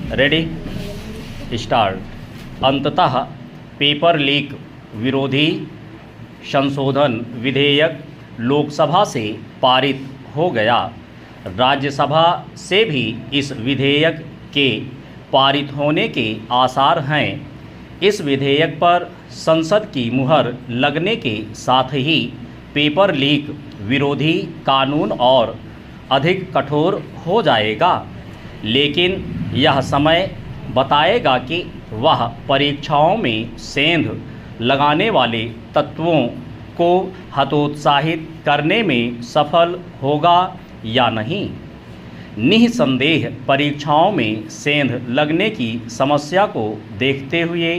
Ready start. अंततः paper leak विरोधी संशोधन विधेयक लोकसभा से पारित हो गया। राज्यसभा से भी इस विधेयक के पारित होने के आसार हैं। इस विधेयक पर संसद की मुहर लगने के साथ ही पेपर लीक विरोधी कानून और अधिक कठोर हो जाएगा, लेकिन यह समय बताएगा कि वह परीक्षाओं में सेंध लगाने वाले तत्वों को हतोत्साहित करने में सफल होगा या नहीं। निःसंदेह परीक्षाओं में सेंध लगने की समस्या को देखते हुए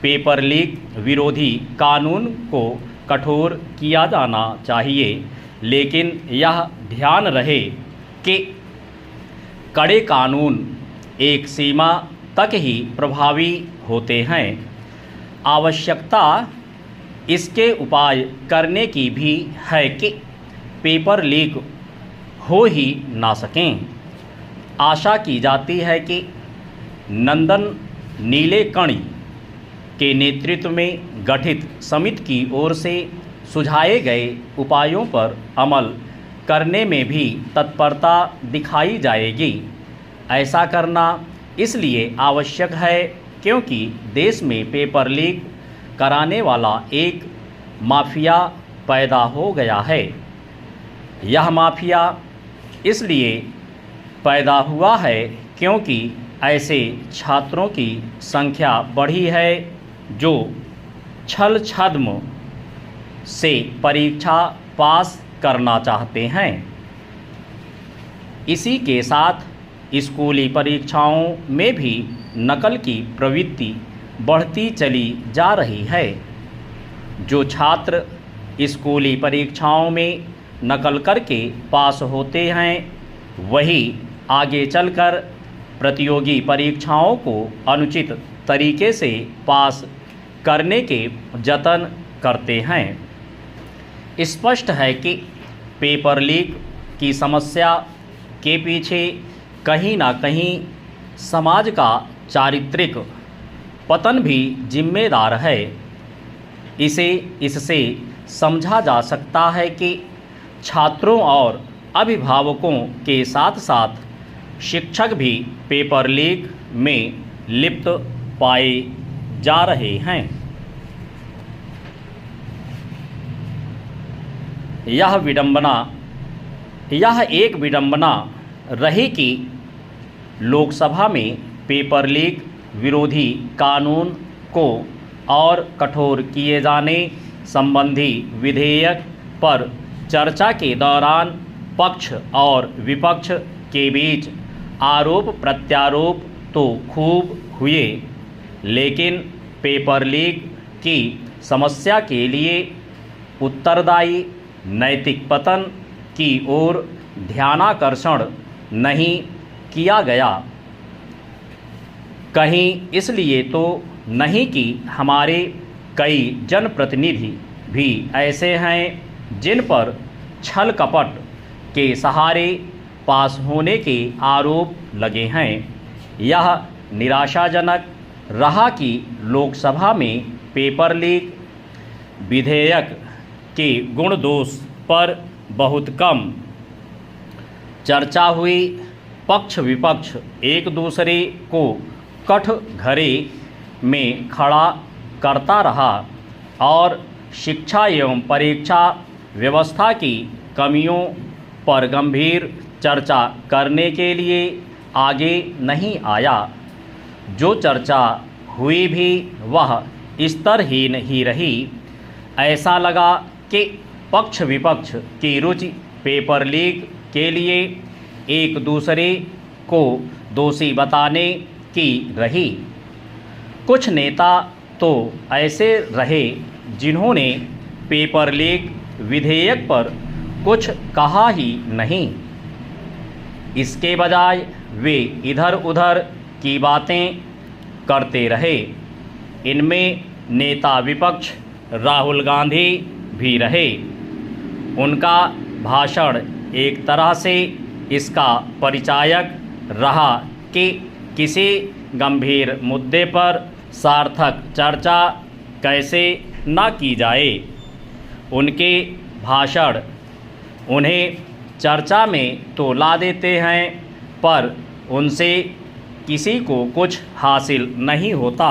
पेपर लीक विरोधी कानून को कठोर किया जाना चाहिए, लेकिन यह ध्यान रहे कि कड़े कानून एक सीमा तक ही प्रभावी होते हैं। आवश्यकता इसके उपाय करने की भी है कि पेपर लीक हो ही ना सकें। आशा की जाती है कि नंदन नीलेकणी के नेतृत्व में गठित समिति की ओर से सुझाए गए उपायों पर अमल करने में भी तत्परता दिखाई जाएगी। ऐसा करना इसलिए आवश्यक है क्योंकि देश में पेपर लीक कराने वाला एक माफिया पैदा हो गया है। यह माफिया इसलिए पैदा हुआ है क्योंकि ऐसे छात्रों की संख्या बढ़ी है जो छल छद्म से परीक्षा पास करना चाहते हैं। इसी के साथ स्कूली परीक्षाओं में भी नकल की प्रवृत्ति बढ़ती चली जा रही है। जो छात्र स्कूली परीक्षाओं में नकल करके पास होते हैं वही आगे चलकर प्रतियोगी परीक्षाओं को अनुचित तरीके से पास करने के जतन करते हैं। स्पष्ट है कि पेपर लीक की समस्या के पीछे कहीं ना कहीं समाज का चारित्रिक पतन भी जिम्मेदार है। इससे समझा जा सकता है कि छात्रों और अभिभावकों के साथ साथ शिक्षक भी पेपर लीक में लिप्त पाए जा रहे हैं। यह एक विडंबना रही कि लोकसभा में पेपर लीक विरोधी कानून को और कठोर किए जाने संबंधी विधेयक पर चर्चा के दौरान पक्ष और विपक्ष के बीच आरोप प्रत्यारोप तो खूब हुए, लेकिन पेपर लीक की समस्या के लिए उत्तरदायी नैतिक पतन की ओर ध्यानाकर्षण नहीं किया गया। कहीं इसलिए तो नहीं कि हमारे कई जनप्रतिनिधि भी ऐसे हैं जिन पर छल कपट के सहारे पास होने के आरोप लगे हैं। यह निराशाजनक रहा कि लोकसभा में पेपर लीक विधेयक के गुण दोष पर बहुत कम चर्चा हुई। पक्ष विपक्ष एक दूसरे को कठघरे में खड़ा करता रहा और शिक्षा एवं परीक्षा व्यवस्था की कमियों पर गंभीर चर्चा करने के लिए आगे नहीं आया। जो चर्चा हुई भी वह स्तरहीन ही रही। ऐसा लगा कि पक्ष विपक्ष की रुचि पेपर लीक के लिए एक दूसरे को दोषी बताने की रही। कुछ नेता तो ऐसे रहे जिन्होंने पेपर लीक विधेयक पर कुछ कहा ही नहीं। इसके बजाय वे इधर उधर की बातें करते रहे। इनमें नेता विपक्ष राहुल गांधी भी रहे। उनका भाषण एक तरह से इसका परिचायक रहा कि किसी गंभीर मुद्दे पर सार्थक चर्चा कैसे न की जाए। उनके भाषण उन्हें चर्चा में तो ला देते हैं, पर उनसे किसी को कुछ हासिल नहीं होता।